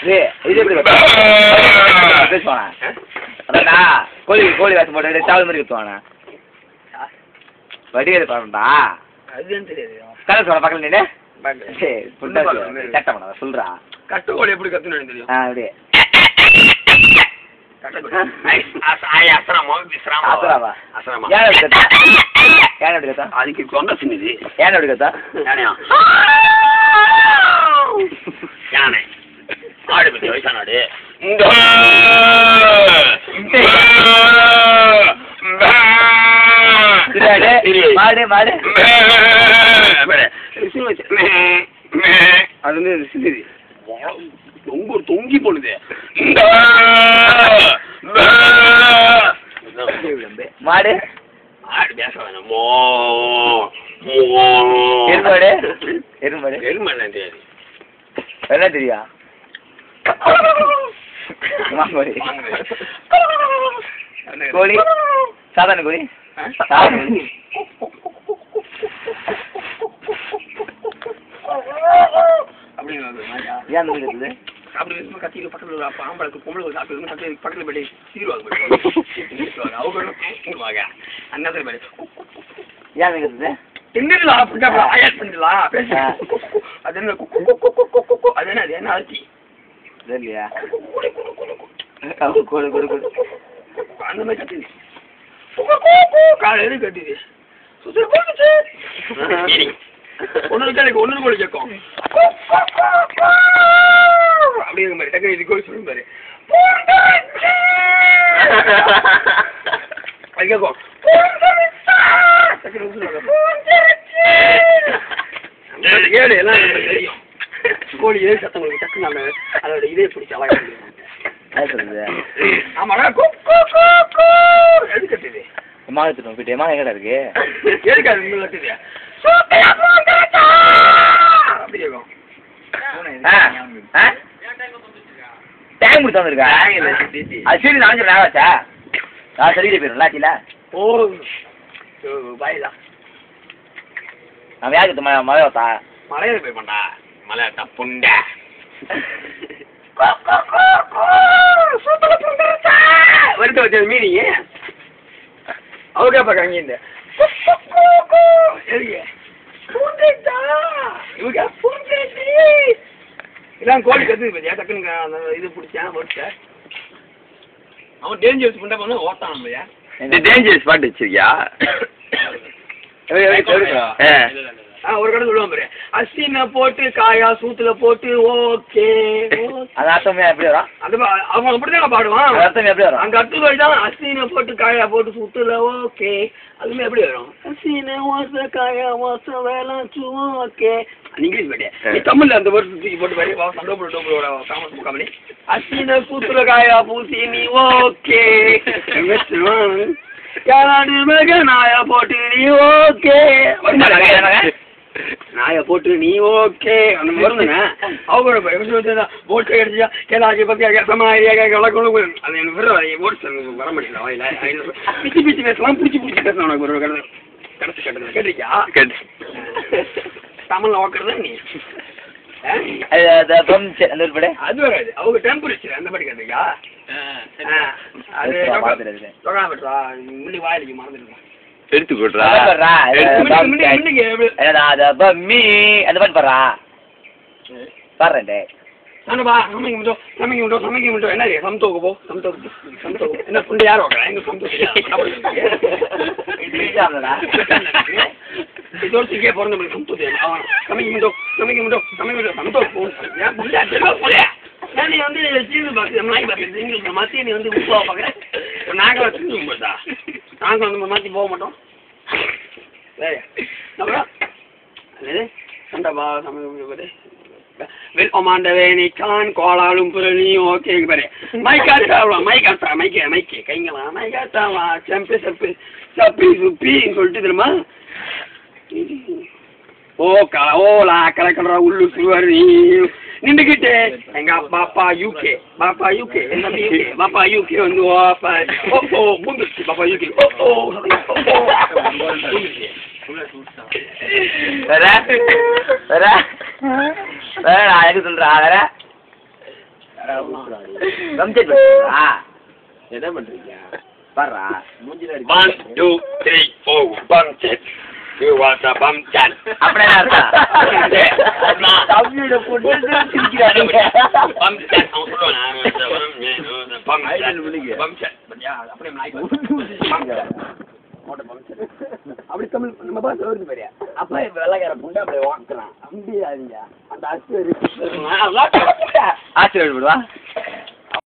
இது எப்படி பேசுவானா? அதான்டா கோழி வேஷம் போட்டு சாவல் மாதிரி கத்துவானா? வடிவேலு பாருடா. அதுதான் தெரியாது. கதை சொல்ல பார்க்கல நீனே? சட்டம் பண்ண சொல்றா. கட்டுக்கோழி எப்படி கத்துன்னு தெரியும்? அப்படியே அதுக்கு சொன்ன சின்னது ஏன் எப்படி கத்தா? யானை ஆடு பத்தி வயசானாடு மாடு மாடு அது வந்து சின்னது ரொம்ப தொங்கி போடுது. மாடு ஆடு பேச வேணாமோ எருமாடு எருமாடு எருமாடு தெரியாது என்ன தெரியா? கோழி சாதாரண கோழி ஏன் அப்படி கத்தியில பக்கத்துல ஆம்பளுக்கு பொம்பளை சாப்பிட்டு பக்கத்துல போய் சீருவாங்க அவங்க அண்ணாத்திர பேரு ஏன் நிற்கிறது? திங்கலாம் ஆயாட் பண்ணிடலாம் பேச அது என்ன அது என்ன அது என்ன ஆச்சு இல்லையா? கொடு கொடு கொடு அந்த மாதிரி கத்துது காலையில கட்டுது ஒன்னு கேட்கும் ஒன்னு கோழி கேட்கும் அப்படி இருக்க மாதிரி டக்கு இது கோழி சொல்லும் பாரு அது கேட்கும் ஏழு எல்லாம் தெரியும் கோழி ஏழு சத்தங்களுக்கு டக்கு நம்ம அதோட இதே பிடிச்ச அழகா ஆமாடா எது கட்டுது மாகத்துட்டோம் போயிட்டு மா எங்கடா இருக்கு? எதுக்கு அது இன்னும் கட்டுது அப்படி இருக்கும் டைம் கொடுத்தா இருக்கா? அது சரி நான் சொல்ல ஆகாச்சா? நான் சரிக்கிட்டே போயிடும் லாட்டில. ஓ பாயிலா நான் யாருக்கு மழை வத்தா மலையில போய் பண்ணா மலை தப்புண்டா வருத்த வச்சது மீனிங்க அவங்க பார்க்க இந்த இதான் கோழி கத்துது பத்தியா டக்குன்னு அந்த இது பிடிச்சான் போட்ட அவன் டேஞ்சரஸ் பண்ண பண்ண ஓட்டான் நம்மையா டேஞ்சரஸ் பாட்டு வச்சிருக்கியா? ஒரு கடை சொல்லுவான் பாரு அசின போட்டு காயா சூத்துல போட்டு ஓகே அது அர்த்தமே எப்படி வரும்? அது அவன் அப்படிதான் பாடுவான். அர்த்தம் எப்படி வரும்? அங்க அர்த்தம் தான் அசின போட்டு காயா போட்டு சூத்துல ஓகே அதுமே எப்படி வரும்? அசின வாச காயா வாச வேளாச்சு ஓகே இங்கிலீஷ் பாட்டியா நீ தமிழ்ல அந்த வருஷம் தூக்கி போட்டு பாரு சண்டோபுர டோபுரோட காமஸ் முக்காமணி அசின சூத்துல காயா பூசி நீ ஓகே யாராடு மக நாயா போட்டு நீ ஓகே நாய போட்டு நீ ஓகே அந்த வருதுங்க அவங்க ஓட்டு அடிச்சா கேளாச்சி பத்தியா சமாரியா அது எனக்கு வர முடியல வாயில பிச்சு பிச்சு பேசலாம் பிடிச்சி பிடிச்சி பேசலாம் உனக்கு ஒரு கடைசி கட்டத்தில் கேட்டிருக்கியா? தமிழ்ல ஓக்குறதா நீ அது வராது அவங்க டெம்பரேச்சர் அந்த மாதிரி கேட்டிருக்கா? அது முன்னி வாயிலுக்கு மறந்துருக்கேன் எடுத்து போடுறா அந்த மாதிரி பாடுறா பாடுறேன் என்ன சமத்தோக்கு போ சமத்தோக்கு என்ன புண்டு யாரும் எங்க சமத்தோக்கே பிறந்த சமத்தோக்கு நீ வந்து சீனு பாக்கு நாய் பாக்கு இங்கிலீஷ்ல மாத்தி நீ வந்து உப்பா பாக்குற நாங்களா செஞ்சு போட்டா நாங்கள் வந்து மாற்றி போக மாட்டோம். அப்புறம் சண்டபா வெல்கமாண்டவே நீக்கான் கோலாலும் புரணி ஓகே பாரு மைக்காட்டாவலாம் மைக்கே கைங்கலாம் மைக்காட்டாவா செம்பு சப்பி சுப்பின்னு சொல்லிட்டு தெரியுமா ஓலா கலக்கடா உள்ளு சுவர் நின்றுக்கிட்டு எங்க பாப்பா யூகே என்ன யூகே பாப்பா யூகே வந்து பூந்துருச்சு பாப்பா யூகே எனக்கு சொல்றா வேற பம்செட் பண்ணுறா என்ன பண்றீங்க பாடுறா மூஞ்சில 1 2 3 4 pumpset You want a bum chat? அப்படியே தம்பியோட பொண்ணு சிரிக்கிறானுங்க bum chat அவன் சொல்லுவான் bum chat பத்தியா அப்படியே அப்படி தமிழ் நம்ம பாத்து வருது பாரியா அப்பா வெள்ளக்கார புண்டை அப்படியே வாங்குறான் அப்படியே அந்த அஸ்து ஆசீர்வாதம்